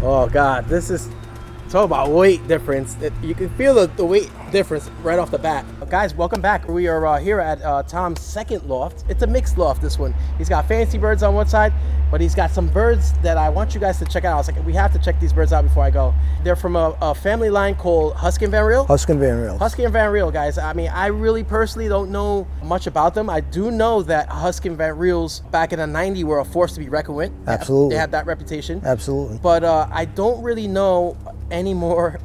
Oh God, this is talk about weight difference. You can feel the weight difference right off the bat. Guys, welcome back. We are here at Tom's second loft. It's a mixed loft, this one. He's got fancy birds on one side, but he's got some birds that I want you guys to check out. I was like, we have to check these birds out before I go. They're from a family line called Husken van Riel. Husken van Riel. Husken van Riel, guys. I mean, I really personally don't know much about them. I do know that Husken van Riels back in the 90s were a force to be reckoned with. Absolutely. They have that reputation. Absolutely. But I don't really know any more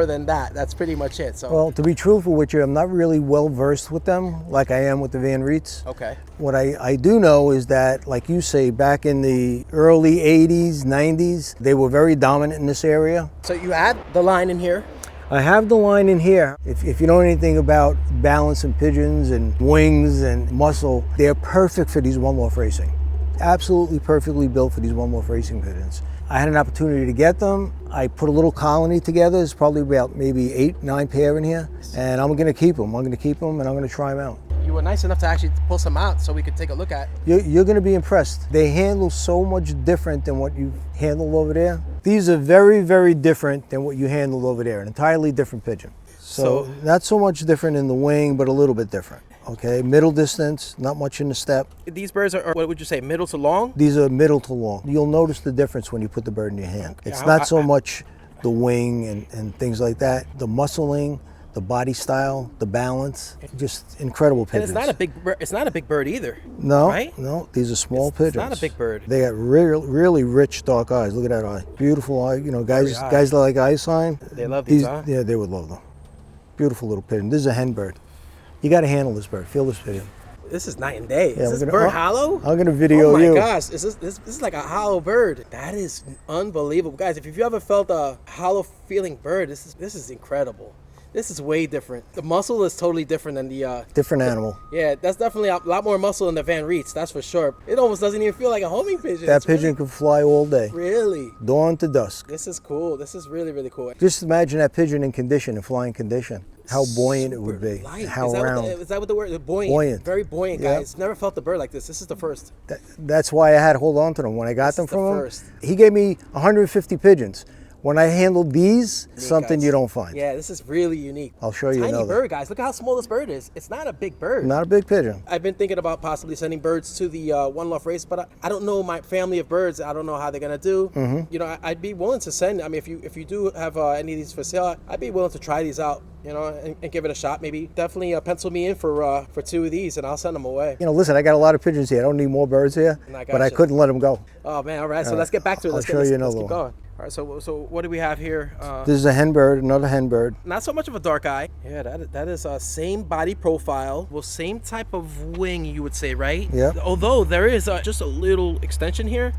than that. That's pretty much it. So, well, to be truthful with you, I'm not really well versed with them like I am with the Van Riets. okay. What I do know is that, like you say, back in the early 80s, 90s, they were very dominant in this area. So you had the line in here. I have the line in here. If you know anything about balance and pigeons and wings and muscle, they're perfect for these one-loft racing. Absolutely perfectly built for these one-loft racing pigeons. I had an opportunity to get them. I put a little colony together. There's probably about maybe 8, 9 pair in here. And I'm gonna keep them. I'm gonna keep them and I'm gonna try them out. You were nice enough to actually pull some out so we could take a look at. You're gonna be impressed. They handle so much different than what you handled over there. These are very, very different than what you handled over there. An entirely different pigeon. So not so much different in the wing, but a little bit different. Okay, middle distance, not much in the step. These birds are, what would you say, middle to long? These are middle to long. You'll notice the difference when you put the bird in your hand. It's not so much the wing and things like that. The muscling, the body style, the balance, just incredible pigeons. And it's not a big bird. It's not a big bird either. No, right? No, these are small pigeons. It's not a big bird. They got really rich dark eyes. Look at that eye, beautiful eye. You know, guys that like eye sign. They love these, huh? Yeah, they would love them. Beautiful little pigeon. This is a hen bird. You got to handle this bird. Feel this pigeon. This is night and day. Yeah, is this bird hollow? I'm gonna video you. Oh my gosh, this is like a hollow bird. That is unbelievable, guys. If you ever felt a hollow feeling bird, this is incredible. This is way different. The muscle is totally different than the... different animal. Yeah, that's definitely a lot more muscle than the Van Riets, that's for sure. It almost doesn't even feel like a homing pigeon. That pigeon can fly all day. Really? Dawn to dusk. This is cool. This is really, really cool. Just imagine that pigeon in condition, in flying condition. How buoyant it would be. Light. How round. Is that what the word? Buoyant. Buoyant. Very buoyant, Yep. guys. Never felt the bird like this. This is the first. That's why I had to hold on to them when I got them from him. First. He gave me 150 pigeons. When I handled these, Unique, something guys. you don't find. Yeah, this is really unique. I'll show you Tiny another. bird, guys. Look how small this bird is. It's not a big bird. Not a big pigeon. I've been thinking about possibly sending birds to the One Loft race, but I don't know my family of birds. I don't know how they're gonna do. You know, I'd be willing to send. I mean, if you do have any of these for sale, I'd be willing to try these out. You know, and give it a shot. Maybe definitely pencil me in for 2 of these, and I'll send them away. You know, listen, I got a lot of pigeons here. I don't need more birds here, but I couldn't let them go. Oh man, all right. So let's get back to it. Let's show you let's another keep going. All right. So what do we have here? This is a hen bird, another hen bird. Not so much of a dark eye. Yeah, that is same body profile, well, same type of wing, you would say, right? Yeah. Although there is just a little extension here.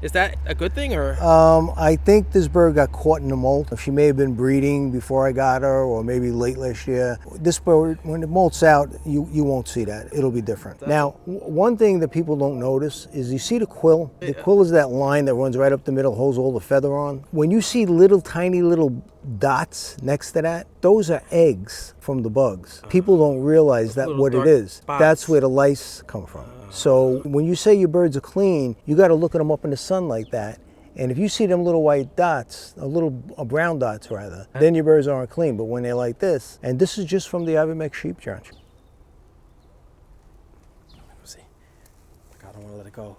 Is that a good thing or? I think this bird got caught in the molt. She may have been breeding before I got her, or maybe late last year. This bird, when it molts out, you won't see that. It'll be different. Now, one thing that people don't notice is you see the quill. The quill is that line that runs right up the middle, holds all the feather on. When you see tiny little dots next to that, those are eggs from the bugs. People don't realize that what it is. Spots. That's where the lice come from. So when you say your birds are clean, you got to look at them up in the sun like that. And if you see them little white dots, brown dots rather, then your birds aren't clean. But when they're like this, and this is just from the Ivermectin sheep trench. Let's see. I don't want to let it go.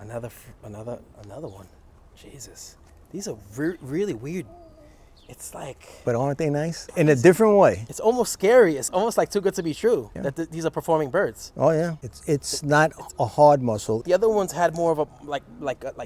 Another one. Jesus. These are really weird. It's like... But aren't they nice? In a different way. It's almost scary. It's almost like too good to be true that these are performing birds. Oh yeah. It's not a hard muscle. The other ones had more of a like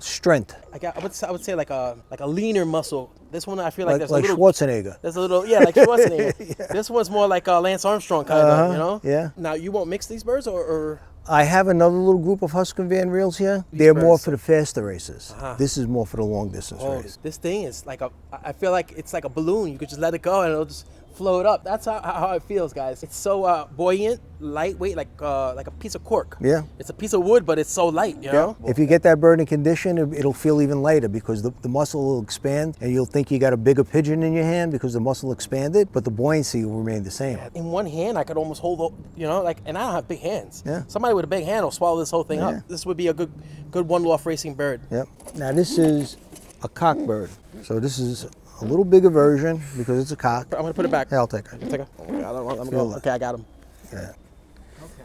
strength. I would say like a leaner muscle. This one I feel like there's like a little Schwarzenegger. There's a little like Schwarzenegger. Yeah. This one's more like Lance Armstrong kind of, you know? Yeah. Now you won't mix these birds or I have another little group of Husken Van Riels here. They're more for the faster races. This is more for the long distance race. This thing is like I feel like it's like a balloon. You could just let it go and it'll just float up. That's how it feels, guys. It's so buoyant, lightweight, like a piece of cork. Yeah. It's a piece of wood, but it's so light, you know? If you get that bird in condition, it'll feel even lighter because the muscle will expand and you'll think you got a bigger pigeon in your hand because the muscle expanded, but the buoyancy will remain the same. In one hand, I could almost hold, you know, like, and I don't have big hands. Yeah. Somebody with a big hand will swallow this whole thing up. This would be a good one-loft racing bird. Yep. Now this is a cock bird. So this is a little bigger version because it's a cock. I'm gonna put it back. Hey, I'll take it. Take it. Oh my God, let me go. Okay, I got him. Yeah.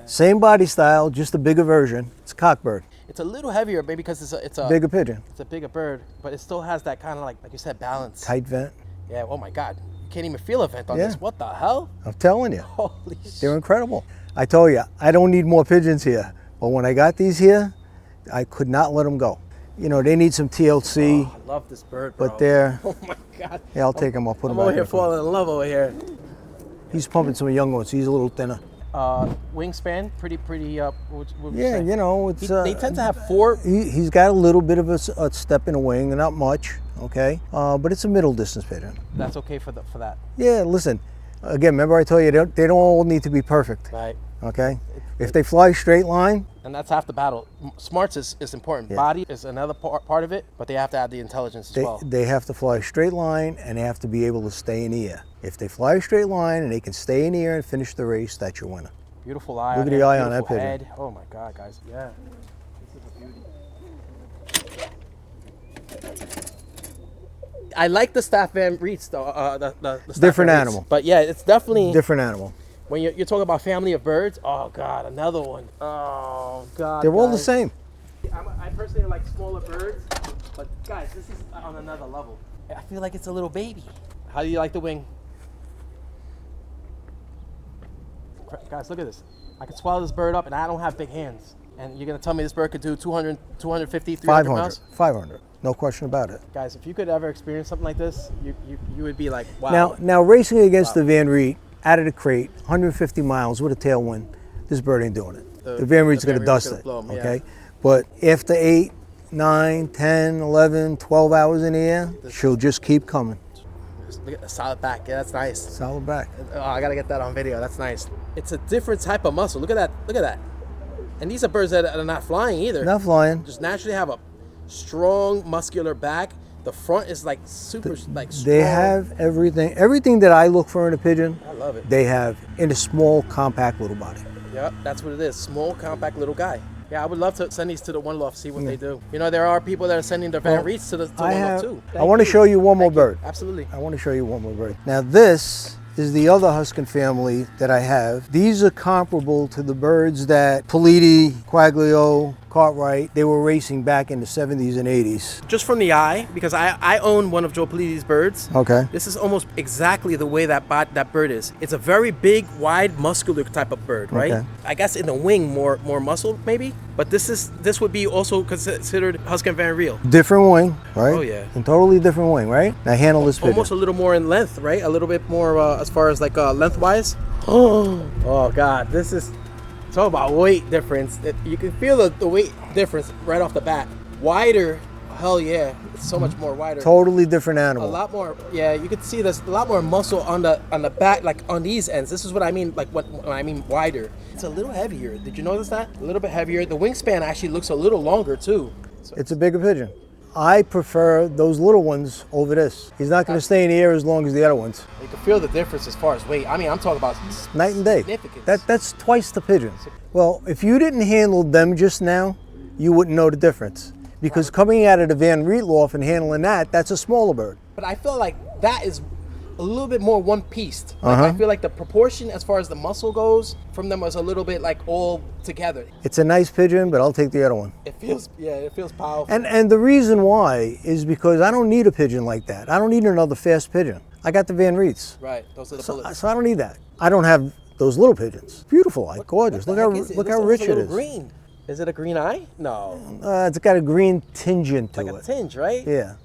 Same body style, just a bigger version. It's a cock bird. It's a little heavier, maybe because it's a Bigger pigeon. It's a bigger bird, but it still has that kind of like you said, balance. Tight vent. Yeah. Oh my God, you can't even feel a vent on Yeah. this. What the hell? I'm telling you, Holy shit. they're incredible. I told you, I don't need more pigeons here. But when I got these here, I could not let them go. You know, they need some TLC. Oh, I love this bird, bro. But they're, Oh my God. yeah, I'll take them, I'll put them I'm over back here in. falling in love over here. He's pumping some young ones, he's a little thinner. Wingspan, pretty. What would you Yeah, say? you know, it's... They tend to have 4. He's got a little bit of a step in the wing, not much, okay? But it's a middle distance pigeon. That's okay for that. Yeah, listen, again, remember I told you, they don't all need to be perfect, Right. okay? If they fly straight line, And that's half the battle. Smarts is important. Yeah. Body is another part of it, but they have to add the intelligence as well. they have to fly straight line and they have to be able to stay in the air. If they fly a straight line and they can stay in the air and finish the race, that's your winner. Beautiful eye. Look at the eye on that beautiful pigeon. head. Oh my God, guys. Yeah. This is a beauty. I like the staff Van Reits though. The staff Different Van Reits. animal. But yeah, it's definitely Different animal. when you're talking about family of birds. Oh God, another one. Oh God. They're all the guys. same. I personally like smaller birds, but guys, this is on another level. I feel like it's a little baby. How do you like the wing? Guys, look at this. I could swallow this bird up and I don't have big hands. And you're gonna tell me this bird could do 200, 250, 300 500. miles? 500. No question about it. Guys, if you could ever experience something like this, you would be like, wow. Now racing against the Van Reet, out of the crate, 150 miles with a tailwind, this bird ain't doing it. The Van Reet's going to dust it, okay? Yeah. But after 8, 9, 10, 11, 12 hours in the air, she'll just keep coming. Look at the solid back. Yeah, that's nice. Solid back. Oh, I gotta get that on video. That's nice. It's a different type of muscle. Look at that. Look at that. And these are birds that are not flying either. Not flying. Just naturally have a strong muscular back. The front is like super like strong. They have everything that I look for in a pigeon. I love it. They have in a small, compact little body. Yep, that's what it is. Small, compact little guy. Yeah, I would love to send these to the One Loft, see what they do. You know, there are people that are sending their Van Reets to One Loft too. I want to show you one more bird. Absolutely. I want to show you one more bird. Now this is the other Husken family that I have. These are comparable to the birds that Politi, Quaglio, Cartwright, they were racing back in the 70s and 80s. Just from the eye, because I own one of Joe Politi's birds. Okay. This is almost exactly the way that bird is. It's a very big, wide, muscular type of bird, right? Okay. I guess in the wing, more muscle maybe. But this would be also considered Husken van Riel. Different wing, right? Oh, yeah. And totally different wing, right? Now handle this pigeon. Almost a little more in length, right? A little bit more as far as like lengthwise. Oh God, this is talk about weight difference. You can feel the weight difference right off the bat. Wider, hell yeah, it's so much more wider. Totally different A animal. lot more, yeah. You can see there's a lot more muscle on the back, like on these ends. This is what I mean, like when I mean wider. It's a little heavier. Did you notice that? A little bit heavier. The wingspan actually looks a little longer too. So, It's a bigger pigeon. I prefer those little ones over this. He's not going to stay in the air as long as the other ones. you can feel the difference as far as weight. I mean, I'm talking about Night and day. significance. That's twice the pigeon. Well, if you didn't handle them just now, you wouldn't know the difference. Because coming out of the Van Reet loft and handling that, that's a smaller bird. But I feel like that is a little bit more one-pieced. Like, I feel like the proportion as far as the muscle goes from them was a little bit like all together. It's a nice pigeon, but I'll take the other one. It feels powerful. And the reason why is because I don't need a pigeon like that. I don't need another fast pigeon. I got the Van Reets. Right, those are the bullets. So I don't need that. I don't have those little pigeons. Beautiful eye, gorgeous. What Look the heck is it? look It how looks rich almost a it little is. green. Is it a green eye? No. It's got a green tinge into Like a it. tinge, right? Yeah.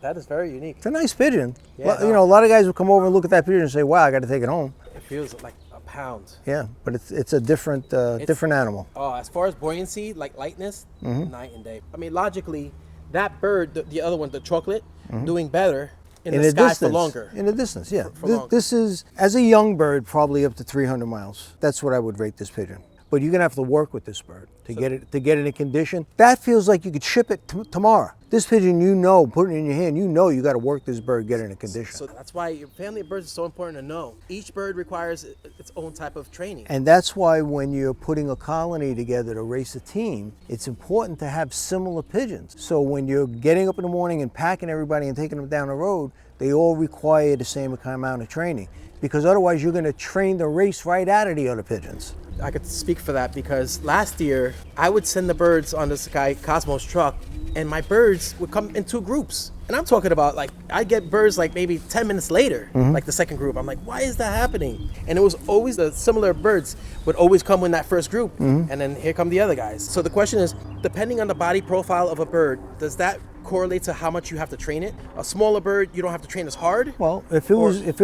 That is very unique. It's a nice pigeon. Yeah, You know, a lot of guys will come over and look at that pigeon and say, "Wow, I got to take it home." It feels like a pound. Yeah, but it's a different different animal. Oh, as far as buoyancy, like lightness, night and day. I mean, logically, that bird, the other one, the chocolate, doing better in the sky for longer. In the distance, yeah. For longer. This is, as a young bird, probably up to 300 miles. That's what I would rate this pigeon. But you're going to have to work with this bird. to get it in condition. That feels like you could ship it tomorrow. This pigeon, you know, put it in your hand, you know you got to work this bird, get it in condition. So that's why your family of birds is so important to know. Each bird requires its own type of training. And that's why when you're putting a colony together to race a team, it's important to have similar pigeons. So when you're getting up in the morning and packing everybody and taking them down the road, they all require the same amount of training, because otherwise you're going to train the race right out of the other pigeons. I could speak for that because last year I would send the birds on this guy Cosmo's truck, and my birds would come in 2 groups. And I'm talking about, like, I get birds like maybe 10 minutes later, like the second group. I'm like, why is that happening? And it was always the similar birds would always come in that first group, and then here come the other guys. So the question is, depending on the body profile of a bird, does that correlate to how much you have to train it? A smaller bird, you don't have to train as hard? Well, if it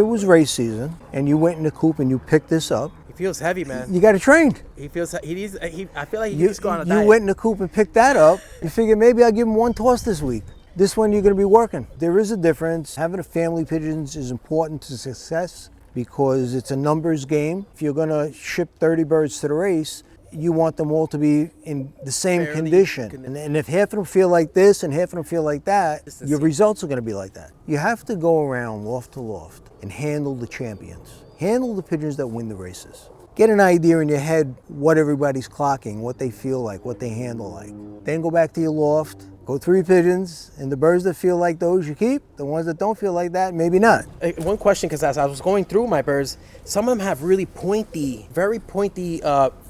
was race season and you went in the coop and you picked this up, He feels heavy, man. you got to train. I feel like he needs to go on a You diet. went in the coop and picked that up. You figure maybe I'll give him 1 toss this week. This one you're going to be working. There is a difference. Having a family pigeons is important to success because it's a numbers game. If you're going to ship 30 birds to the race, you want them all to be in the same condition. And if half of them feel like this and half of them feel like that, your results are going to be like that. You have to go around loft to loft and handle the champions. Handle the pigeons that win the races. Get an idea in your head what everybody's clocking, what they feel like, what they handle like. Then go back to your loft, go through your pigeons, and the birds that feel like those you keep. The ones that don't feel like that, maybe not. One question, because as I was going through my birds, some of them have really pointy, very pointy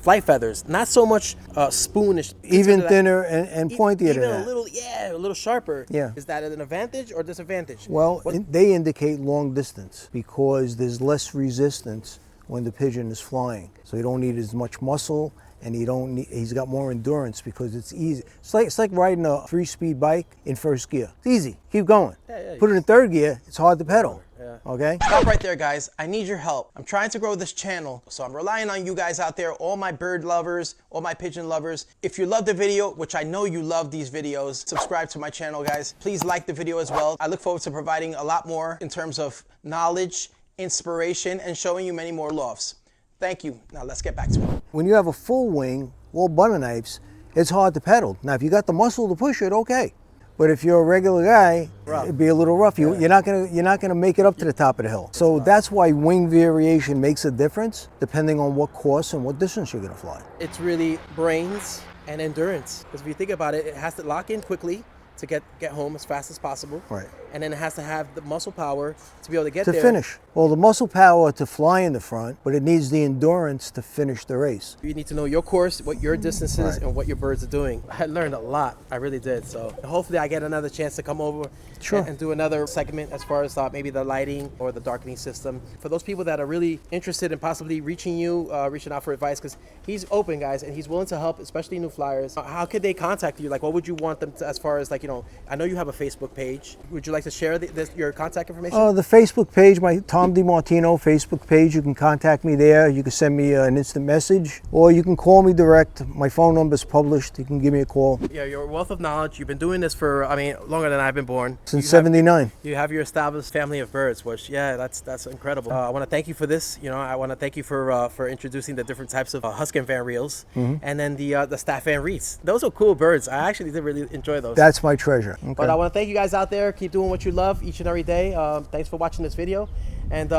flight feathers. Not so much spoonish. Even thinner and pointier than that. A little sharper. Yeah. Is that an advantage or disadvantage? Well, they indicate long distance because there's less resistance when the pigeon is flying. So you don't need as much muscle, and he's got more endurance because it's easy. It's like riding a 3-speed bike in first gear. It's easy, keep going. Put it in 3rd gear, it's hard to pedal. Okay? Stop right there, guys. I need your help. I'm trying to grow this channel, so I'm relying on you guys out there, all my bird lovers, all my pigeon lovers. If you love the video, which I know you love these videos, subscribe to my channel, guys. Please like the video as well. I look forward to providing a lot more in terms of knowledge, inspiration, and showing you many more lofts. Thank you. Now let's get back to it. When you have a full wing, all butter knives, it's hard to pedal. Now, if you got the muscle to push it, okay. But if you're a regular guy, it'd be a little rough. You're not gonna make it up to the top of the hill. So that's why wing variation makes a difference depending on what course and what distance you're gonna fly. It's really brains and endurance. Because if you think about it, it has to lock in quickly to get home as fast as possible. Right. And then it has to have the muscle power to be able to get to there. finish. Well, the muscle power to fly in the front, but it needs the endurance to finish the race. You need to know your course, what your distance is, and what your birds are doing. I learned a lot. I really did. So hopefully I get another chance to come over and do another segment as far as maybe the lighting or the darkening system. For those people that are really interested in possibly reaching out for advice, because he's open, guys, and he's willing to help, especially new flyers. How could they contact you? Like, what would you want them to, as far as I know you have a Facebook page. Would you like to share your contact information? The Facebook page, my Tom Demartino Facebook page, you can contact me there. You can send me an instant message, or you can call me direct. My phone number is published. You can give me a call. Yeah, you're a wealth of knowledge. You've been doing this for, longer than I've been born. Since '79. You have your established family of birds, which, that's incredible. I want to thank you for this. I want to thank you for introducing the different types of Husken Van Reils, and then the Staff Van Reils. Those are cool birds. I actually did really enjoy those. That's my treasure. Okay. But I want to thank you guys out there. Keep doing what you love each and every day. Thanks for watching this video. And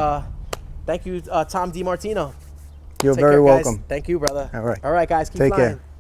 thank you, Tom Demartino. You're very welcome. Thank you, brother. All right. All right, guys. Keep Take flying. care.